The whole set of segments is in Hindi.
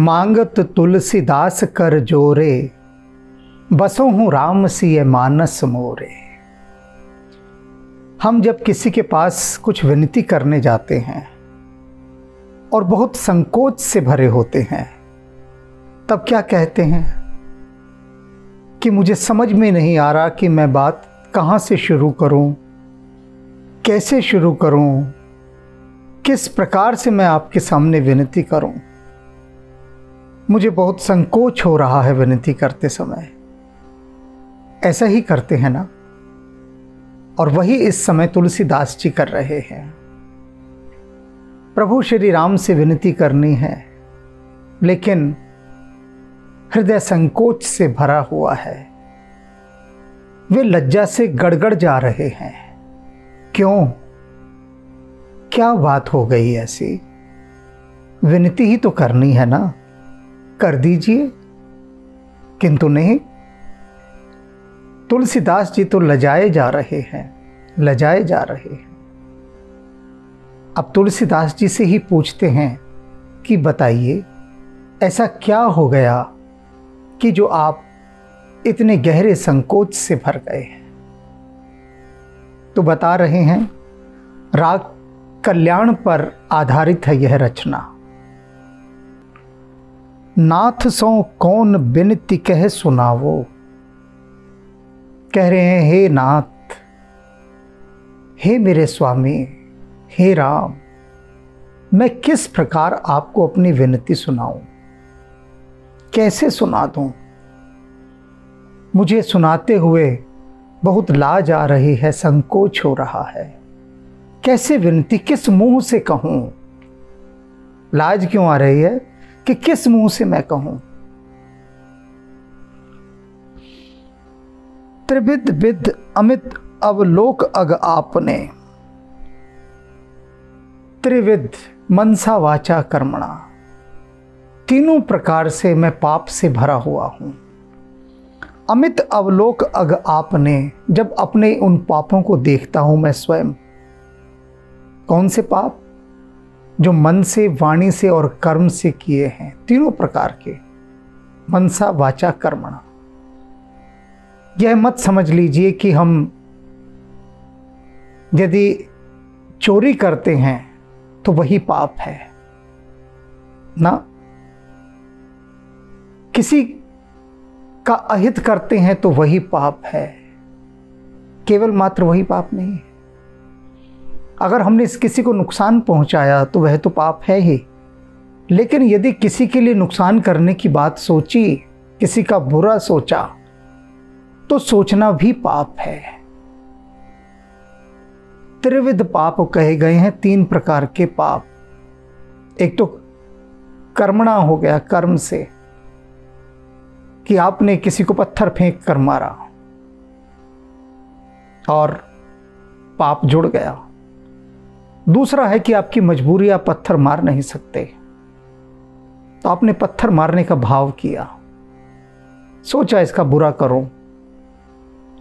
मांगत तुलसीदास कर जोरे, बसो हूँ राम सिय मानस मोरे। हम जब किसी के पास कुछ विनती करने जाते हैं और बहुत संकोच से भरे होते हैं, तब क्या कहते हैं कि मुझे समझ में नहीं आ रहा कि मैं बात कहाँ से शुरू करूं, कैसे शुरू करूं, किस प्रकार से मैं आपके सामने विनती करूं। मुझे बहुत संकोच हो रहा है विनती करते समय। ऐसा ही करते हैं ना। और वही इस समय तुलसीदास जी कर रहे हैं। प्रभु श्री राम से विनती करनी है, लेकिन हृदय संकोच से भरा हुआ है। वे लज्जा से गड़गड़ जा रहे हैं। क्यों? क्या बात हो गई ऐसी? विनती ही तो करनी है ना, कर दीजिए। किंतु नहीं, तुलसीदास जी तो लजाए जा रहे हैं, लजाए जा रहे हैं। अब तुलसीदास जी से ही पूछते हैं कि बताइए, ऐसा क्या हो गया कि जो आप इतने गहरे संकोच से भर गए हैं? तो बता रहे हैं, राग कल्याण पर आधारित है यह रचना। नाथ सो कौन बिनती कह सुनावो। कह रहे हैं, हे नाथ, हे मेरे स्वामी, हे राम, मैं किस प्रकार आपको अपनी विनती सुनाऊं, कैसे सुना दूं? मुझे सुनाते हुए बहुत लाज आ रही है, संकोच हो रहा है। कैसे विनती, किस मुंह से कहूं? लाज क्यों आ रही है कि किस मुंह से मैं कहूं? त्रिविध विध अमित अवलोक अग आपने। त्रिविध मनसा वाचा कर्मणा, तीनों प्रकार से मैं पाप से भरा हुआ हूं। अमित अवलोक अग आपने, जब अपने उन पापों को देखता हूं मैं स्वयं। कौन से पाप? जो मन से, वाणी से और कर्म से किए हैं, तीनों प्रकार के। मनसा वाचा कर्मणा। यह मत समझ लीजिए कि हम यदि चोरी करते हैं तो वही पाप है ना, किसी का अहित करते हैं तो वही पाप है। केवल मात्र वही पाप नहीं है। अगर हमने किसी को नुकसान पहुंचाया तो वह तो पाप है ही, लेकिन यदि किसी के लिए नुकसान करने की बात सोची, किसी का बुरा सोचा, तो सोचना भी पाप है। त्रिविध पाप कहे गए हैं, तीन प्रकार के पाप। एक तो कर्मणा हो गया, कर्म से, कि आपने किसी को पत्थर फेंक कर मारा और पाप जुड़ गया। दूसरा है कि आपकी मजबूरी, आप पत्थर मार नहीं सकते, तो आपने पत्थर मारने का भाव किया, सोचा इसका बुरा करो,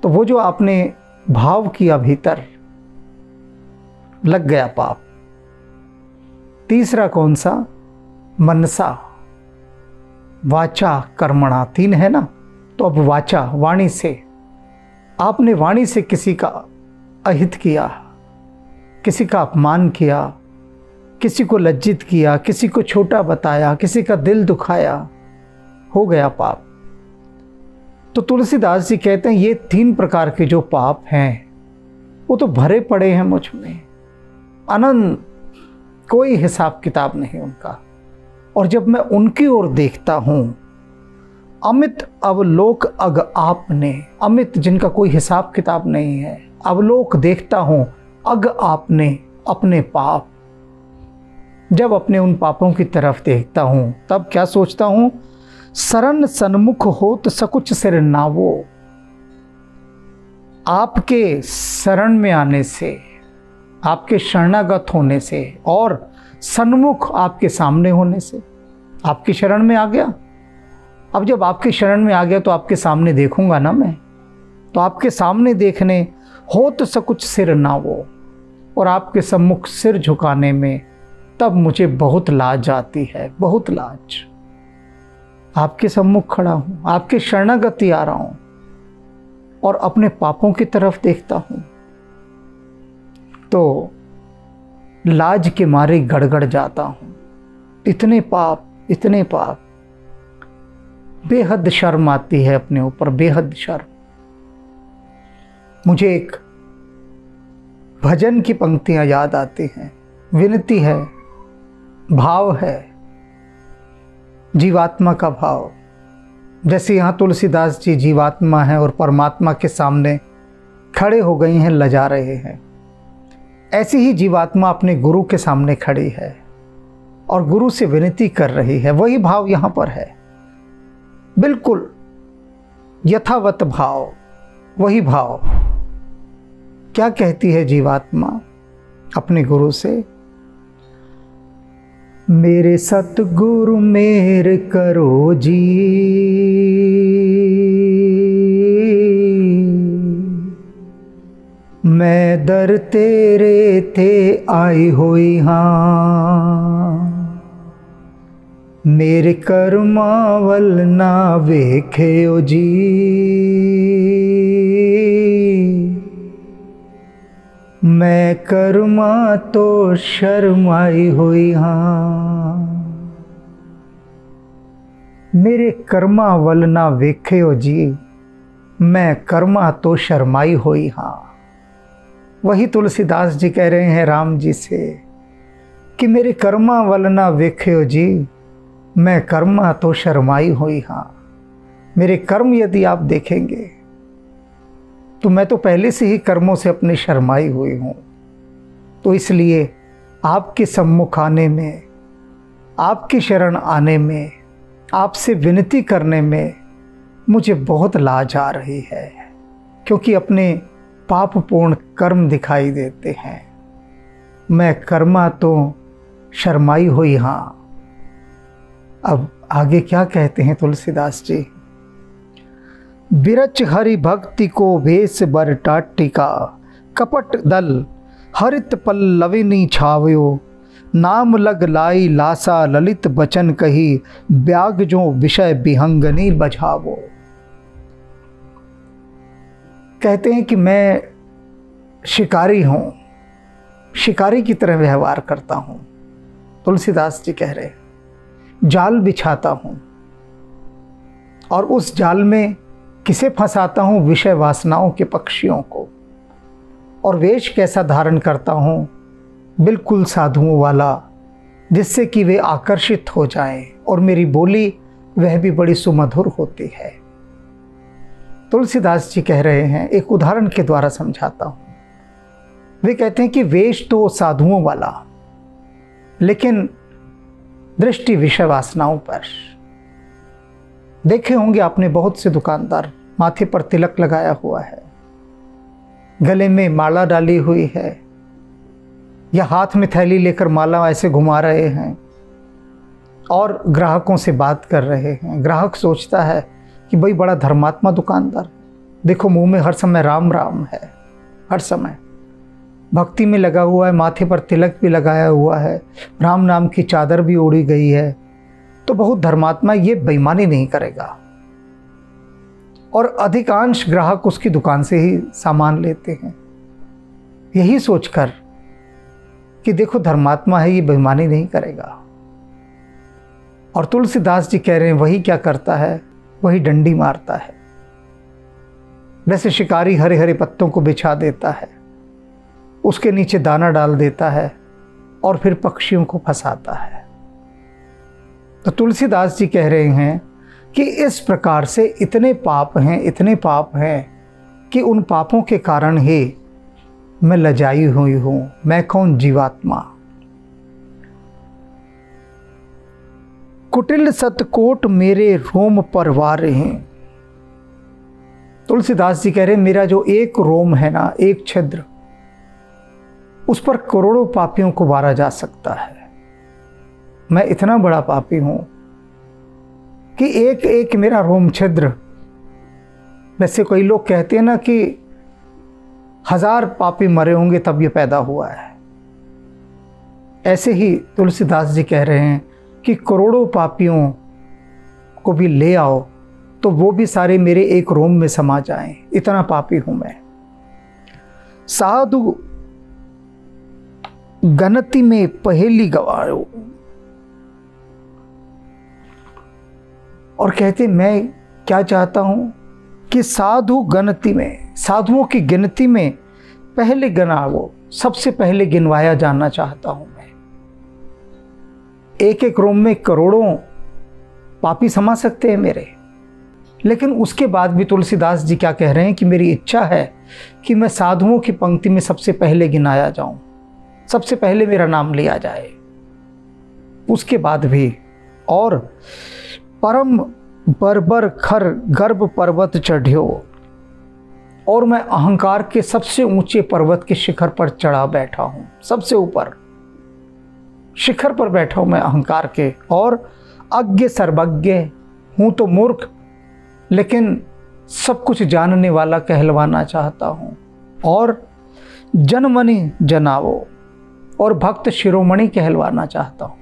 तो वो जो आपने भाव किया भीतर, लग गया पाप। तीसरा कौन सा? मनसा वाचा कर्मणा, तीन है ना। तो अब वाचा, वाणी से, आपने वाणी से किसी का अहित किया, किसी का अपमान किया, किसी को लज्जित किया, किसी को छोटा बताया, किसी का दिल दुखाया, हो गया पाप। तो तुलसीदास जी कहते हैं, ये तीन प्रकार के जो पाप हैं वो तो भरे पड़े हैं मुझ में, अनंत, कोई हिसाब किताब नहीं उनका। और जब मैं उनकी ओर देखता हूं, अमित अवलोक अग आपने, अमित जिनका कोई हिसाब किताब नहीं है, अवलोक देखता हूं, अग आपने, अपने पाप। जब अपने उन पापों की तरफ देखता हूं, तब क्या सोचता हूं? शरण सन्मुख होत सकुच सिर नावो। आपके शरण में आने से, आपके शरणागत होने से और सन्मुख आपके सामने होने से, आपकी शरण में आ गया। अब जब आपकी शरण में आ गया तो आपके सामने देखूंगा ना मैं, तो आपके सामने देखने होत सकुच सिर नावो, और आपके सम्मुख सिर झुकाने में तब मुझे बहुत लाज आती है, बहुत लाज। आपके सम्मुख खड़ा हूं, आपके शरणागति आ रहा हूं और अपने पापों की तरफ देखता हूं तो लाज के मारे गड़गड़ जाता हूं। इतने पाप, इतने पाप, बेहद शर्म आती है अपने ऊपर, बेहद शर्म। मुझे एक भजन की पंक्तियां याद आती हैं, विनती है, भाव है, जीवात्मा का भाव। जैसे यहाँ तुलसीदास जी जीवात्मा हैं और परमात्मा के सामने खड़े हो गई हैं, लजा रहे हैं, ऐसी ही जीवात्मा अपने गुरु के सामने खड़ी है और गुरु से विनती कर रही है। वही भाव यहाँ पर है, बिल्कुल यथावत भाव, वही भाव। क्या कहती है जीवात्मा अपने गुरु से? मेरे सतगुरु मेर करो जी, मैं दर तेरे ते आई होई हाँ, मेरे कर्मावल ना वेख्यो जी, मैं कर्मा तो शर्माई हुई हाँ, मेरे कर्मा वल ना वेख्यो जी, मैं कर्मा तो शर्माई हुई हाँ। वही तुलसीदास जी कह रहे हैं राम जी से कि मेरे कर्मा वल ना वेख्यो जी, मैं कर्मा तो शर्माई हुई हाँ। मेरे कर्म यदि आप देखेंगे तो मैं तो पहले से ही कर्मों से अपनी शर्माई हुई हूँ। तो इसलिए आपके सम्मुख आने में, आपकी शरण आने में, आपसे विनती करने में मुझे बहुत लाज आ रही है, क्योंकि अपने पापपूर्ण कर्म दिखाई देते हैं। मैं कर्मा तो शर्माई हुई हाँ। अब आगे क्या कहते हैं तुलसीदास जी? बिरच हरि भक्ति को वेश बर टाटिका, कपट दल हरित पल्लविनी छाव्यो, नाम लग लाई लासा ललित बचन कही, ब्याग जो विषय विहंगनी बझावो। कहते हैं कि मैं शिकारी हूं, शिकारी की तरह व्यवहार करता हूं। तुलसीदास जी कह रहे हैं जाल बिछाता हूं और उस जाल में किसे फंसाता हूं? विषय वासनाओं के पक्षियों को। और वेश कैसा धारण करता हूं? बिल्कुल साधुओं वाला, जिससे कि वे आकर्षित हो जाएं और मेरी बोली वह भी बड़ी सुमधुर होती है। तुलसीदास जी कह रहे हैं, एक उदाहरण के द्वारा समझाता हूं। वे कहते हैं कि वेश तो साधुओं वाला, लेकिन दृष्टि विषय वासनाओं पर। देखे होंगे आपने बहुत से दुकानदार माथे पर तिलक लगाया हुआ है, गले में माला डाली हुई है, या हाथ में थैली लेकर माला ऐसे घुमा रहे हैं और ग्राहकों से बात कर रहे हैं। ग्राहक सोचता है कि भाई बड़ा धर्मात्मा दुकानदार, देखो मुंह में हर समय राम राम है, हर समय भक्ति में लगा हुआ है, माथे पर तिलक भी लगाया हुआ है, राम नाम की चादर भी ओढ़ी गई है, तो बहुत धर्मात्मा, ये बेईमानी नहीं करेगा। और अधिकांश ग्राहक उसकी दुकान से ही सामान लेते हैं, यही सोचकर कि देखो धर्मात्मा है, ये बेईमानी नहीं करेगा। और तुलसीदास जी कह रहे हैं वही क्या करता है? वही डंडी मारता है। वैसे शिकारी हरे हरे पत्तों को बिछा देता है, उसके नीचे दाना डाल देता है और फिर पक्षियों को फंसाता है। तो तुलसीदास जी कह रहे हैं कि इस प्रकार से इतने पाप हैं, इतने पाप हैं कि उन पापों के कारण ही मैं लजाई हुई हूं। मैं कौन? जीवात्मा। कुटिल सतकोट मेरे रोम पर वार हैं। तुलसीदास जी कह रहे हैं मेरा जो एक रोम है ना, एक छिद्र, उस पर करोड़ों पापियों को वारा जा सकता है। मैं इतना बड़ा पापी हूं कि एक एक मेरा रोम छिद्र, वैसे कई लोग कहते हैं ना कि 1000 पापी मरे होंगे तब ये पैदा हुआ है, ऐसे ही तुलसीदास जी कह रहे हैं कि करोड़ों पापियों को भी ले आओ तो वो भी सारे मेरे एक रोम में समा जाएं, इतना पापी हूं मैं। साधु गणति में पहेली गवाओ, और कहते मैं क्या चाहता हूं कि साधु गणति में, साधुओं की गिनती में पहले गिनाओ, सबसे पहले गिनवाया जाना चाहता हूं मैं। एक एक रोम में करोड़ों पापी समा सकते हैं मेरे, लेकिन उसके बाद भी तुलसीदास जी क्या कह रहे हैं कि मेरी इच्छा है कि मैं साधुओं की पंक्ति में सबसे पहले गिनाया जाऊं, सबसे पहले मेरा नाम लिया जाए। उसके बाद भी और परम बर्बर खर गर्भ पर्वत चढ़ियो, और मैं अहंकार के सबसे ऊंचे पर्वत के शिखर पर चढ़ा बैठा हूं, सबसे ऊपर शिखर पर बैठा हूं मैं अहंकार के। और अज्ञ सर्वज्ञ हूं तो मूर्ख, लेकिन सब कुछ जानने वाला कहलवाना चाहता हूं। और जनमणि जनावो, और भक्त शिरोमणि कहलवाना चाहता हूं।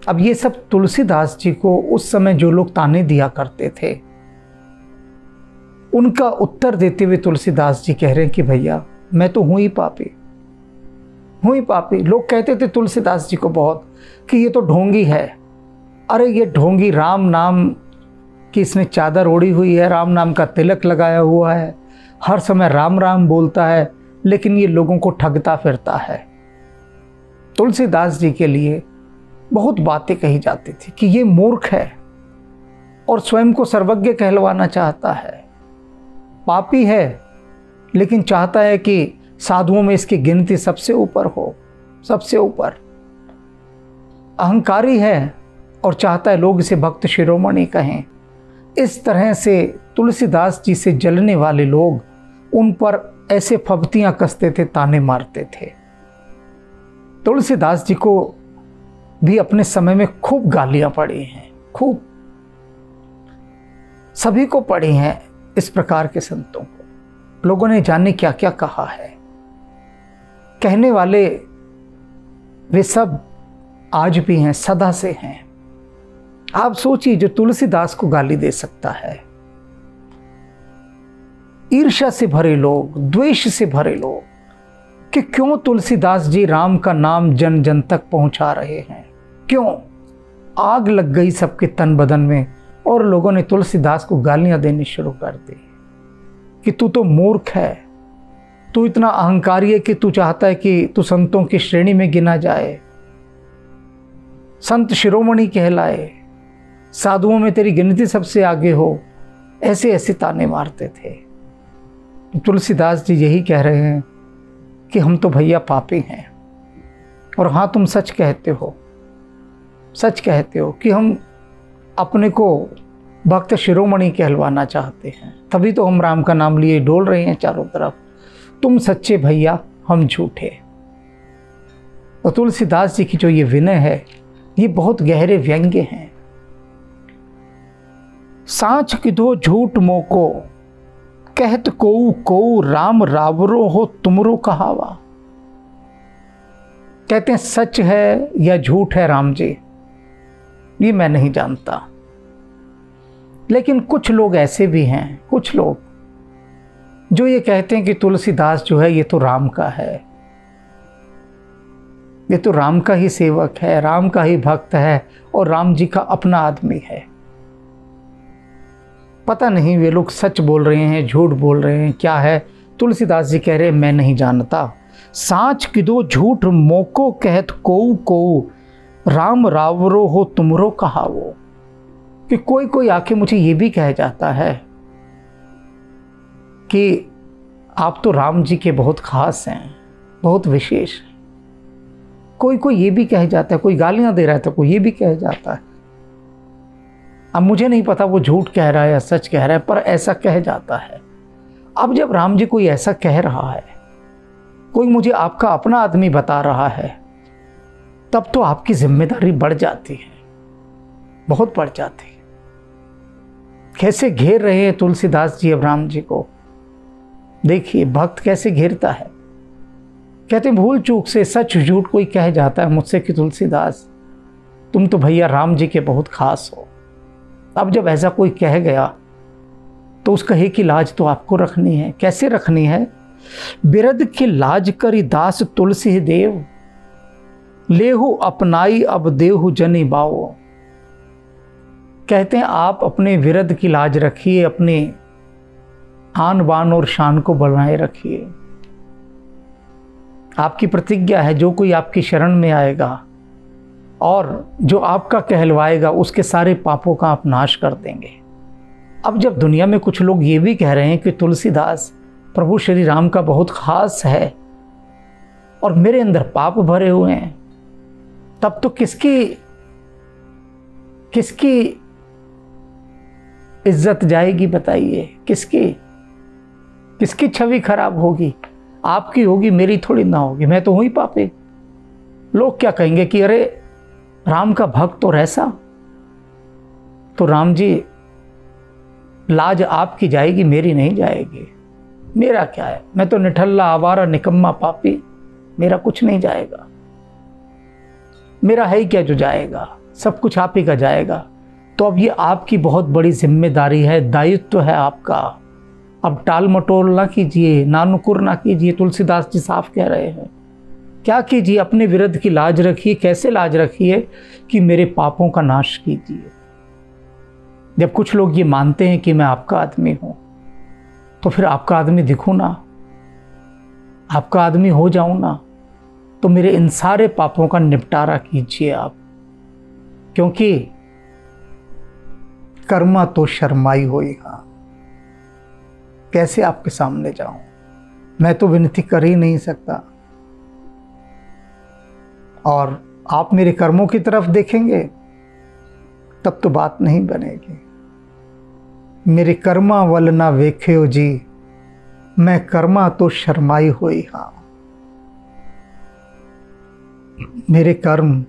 अब ये सब तुलसीदास जी को उस समय जो लोग ताने दिया करते थे, उनका उत्तर देते हुए तुलसीदास जी कह रहे हैं कि भैया मैं तो हूं ही पापी, हूं ही पापी। लोग कहते थे तुलसीदास जी को बहुत कि ये तो ढोंगी है, अरे ये ढोंगी, राम नाम की इसने चादर ओढ़ी हुई है, राम नाम का तिलक लगाया हुआ है, हर समय राम राम बोलता है, लेकिन ये लोगों को ठगता फिरता है। तुलसीदास जी के लिए बहुत बातें कही जाती थी कि ये मूर्ख है और स्वयं को सर्वज्ञ कहलवाना चाहता है, पापी है, लेकिन चाहता है कि साधुओं में इसकी गिनती सबसे ऊपर हो, सबसे ऊपर। अहंकारी है और चाहता है लोग इसे भक्त शिरोमणि कहें। इस तरह से तुलसीदास जी से जलने वाले लोग उन पर ऐसे फब्तियां कसते थे, ताने मारते थे। तुलसीदास जी को भी अपने समय में खूब गालियां पड़ी हैं, खूब, सभी को पड़ी हैं। इस प्रकार के संतों को लोगों ने जाने क्या क्या कहा है। कहने वाले वे सब आज भी हैं, सदा से हैं। आप सोचिए, जो तुलसीदास को गाली दे सकता है, ईर्ष्या से भरे लोग, द्वेष से भरे लोग, कि क्यों तुलसीदास जी राम का नाम जन जन तक पहुंचा रहे हैं, क्यों? आग लग गई सबके तन बदन में और लोगों ने तुलसीदास को गालियां देनी शुरू कर दी कि तू तो मूर्ख है, तू इतना अहंकारी है कि तू चाहता है कि तू संतों की श्रेणी में गिना जाए, संत शिरोमणि कहलाए, साधुओं में तेरी गिनती सबसे आगे हो। ऐसे ऐसे ताने मारते थे। तुलसीदास जी यही कह रहे हैं कि हम तो भैया पापी हैं, और हाँ तुम सच कहते हो, सच कहते हो कि हम अपने को भक्त शिरोमणि कहलवाना चाहते हैं, तभी तो हम राम का नाम लिए डोल रहे हैं चारों तरफ। तुम सच्चे भैया, हम झूठे। और तुलसीदास जी की जो ये विनय है, ये बहुत गहरे व्यंग्य हैं। सांच किधो झूठ मोको, कहत को राम रावरो हो तुमरो कहावा। कहते हैं सच है या झूठ है राम जी, ये मैं नहीं जानता, लेकिन कुछ लोग ऐसे भी हैं, कुछ लोग जो ये कहते हैं कि तुलसीदास जो है ये तो राम का है, ये तो राम का ही सेवक है, राम का ही भक्त है और राम जी का अपना आदमी है। पता नहीं वे लोग सच बोल रहे हैं, झूठ बोल रहे हैं, क्या है। तुलसीदास जी कह रहे हैं मैं नहीं जानता। सांच किदो झूठ मोको कहत को राम रावरो हो तुमरो कहावो। कि कोई कोई आके मुझे ये भी कह जाता है कि आप तो राम जी के बहुत खास हैं, बहुत विशेष। कोई कोई ये भी कह जाता है, कोई गालियां दे रहा है तो कोई ये भी कह जाता है। अब मुझे नहीं पता वो झूठ कह रहा है या सच कह रहा है, पर ऐसा कह जाता है। अब जब राम जी कोई ऐसा कह रहा है, कोई मुझे आपका अपना आदमी बता रहा है, तब तो आपकी जिम्मेदारी बढ़ जाती है, बहुत बढ़ जाती है। कैसे घेर रहे हैं तुलसीदास जी अब राम जी को, देखिए भक्त कैसे घेरता है। कहते भूल चूक से सच झूठ कोई कह जाता है मुझसे कि तुलसीदास तुम तो भैया राम जी के बहुत खास हो। अब जब ऐसा कोई कह गया तो उस कहे की लाज तो आपको रखनी है। कैसे रखनी है? बिरद की लाज करी दास तुलसी देव, लेहु अपनाई अब देहु जनी बाओ। कहते हैं आप अपने विरद की लाज रखिए, अपने आन बान और शान को बनाए रखिए। आपकी प्रतिज्ञा है जो कोई आपकी शरण में आएगा और जो आपका कहलवाएगा उसके सारे पापों का आप नाश कर देंगे। अब जब दुनिया में कुछ लोग ये भी कह रहे हैं कि तुलसीदास प्रभु श्री राम का बहुत खास है और मेरे अंदर पाप भरे हुए हैं, तब तो किसकी इज्जत जाएगी बताइए? किसकी छवि खराब होगी? आपकी होगी, मेरी थोड़ी ना होगी। मैं तो हूं ही पापी। लोग क्या कहेंगे कि अरे राम का भक्त और ऐसा। तो राम जी लाज आपकी जाएगी, मेरी नहीं जाएगी। मेरा क्या है? मैं तो निठल्ला आवारा निकम्मा पापी, मेरा कुछ नहीं जाएगा। मेरा है ही क्या जो जाएगा? सब कुछ आप ही का जाएगा। तो अब ये आपकी बहुत बड़ी जिम्मेदारी है, दायित्व है आपका। अब टाल मटोल ना कीजिए, नानुकुर ना कीजिए। तुलसीदास जी साफ कह रहे हैं। क्या कीजिए? अपने विरुद्ध की लाज रखिए। कैसे लाज रखिए? कि मेरे पापों का नाश कीजिए। जब कुछ लोग ये मानते हैं कि मैं आपका आदमी हूं, तो फिर आपका आदमी दिखूं ना, आपका आदमी हो जाऊं ना, तो मेरे इन सारे पापों का निपटारा कीजिए आप। क्योंकि कर्मा तो शर्माई होई। हाँ, कैसे आपके सामने जाऊं? मैं तो विनती कर ही नहीं सकता। और आप मेरे कर्मों की तरफ देखेंगे तब तो बात नहीं बनेगी। मेरे कर्मा वल ना वेख्यो जी, मैं कर्मा तो शर्माई होई। हाँ, मेरे कर्म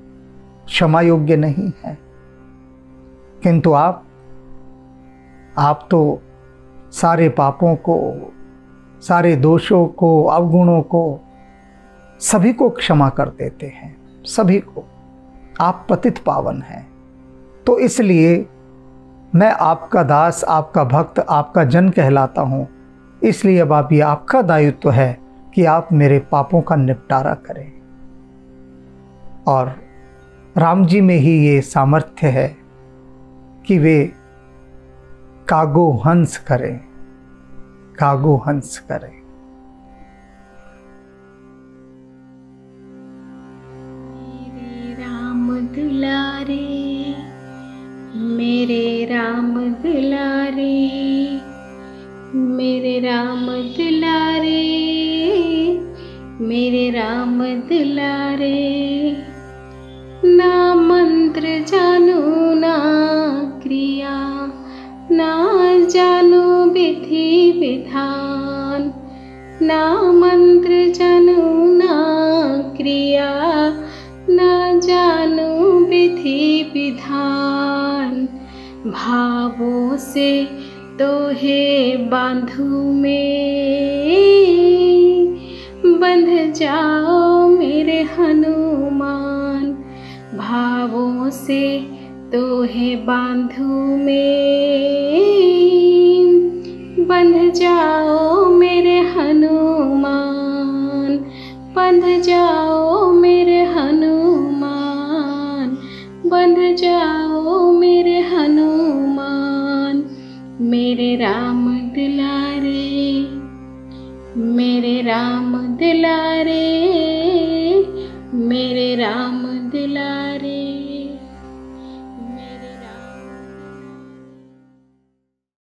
क्षमा योग्य नहीं है, किंतु आप तो सारे पापों को, सारे दोषों को, अवगुणों को, सभी को क्षमा कर देते हैं। सभी को। आप पतित पावन हैं। तो इसलिए मैं आपका दास, आपका भक्त, आपका जन कहलाता हूं। इसलिए अब आप, ये आपका दायित्व है कि आप मेरे पापों का निपटारा करें। और राम जी में ही ये सामर्थ्य है कि वे कागो हंस करें, कागो हंस करें। दुलारे, मेरे राम दुलारे, मेरे राम दुलारे, मेरे राम दुलारे। ना मंत्र जानू ना क्रिया, ना जानू विधि विधान। ना मंत्र जानू ना क्रिया, ना जानू विधि विधान। भावों से तोहे बांधू में, बंध जाओ मेरे हनुमान। भावों से तोहे बांधू में, बंध जाओ मेरे हनुमान। बंध जाओ मेरे हनुमान, बंध जाओ मेरे हनुमान। मेरे राम दुलारे, मेरे राम दुलारे।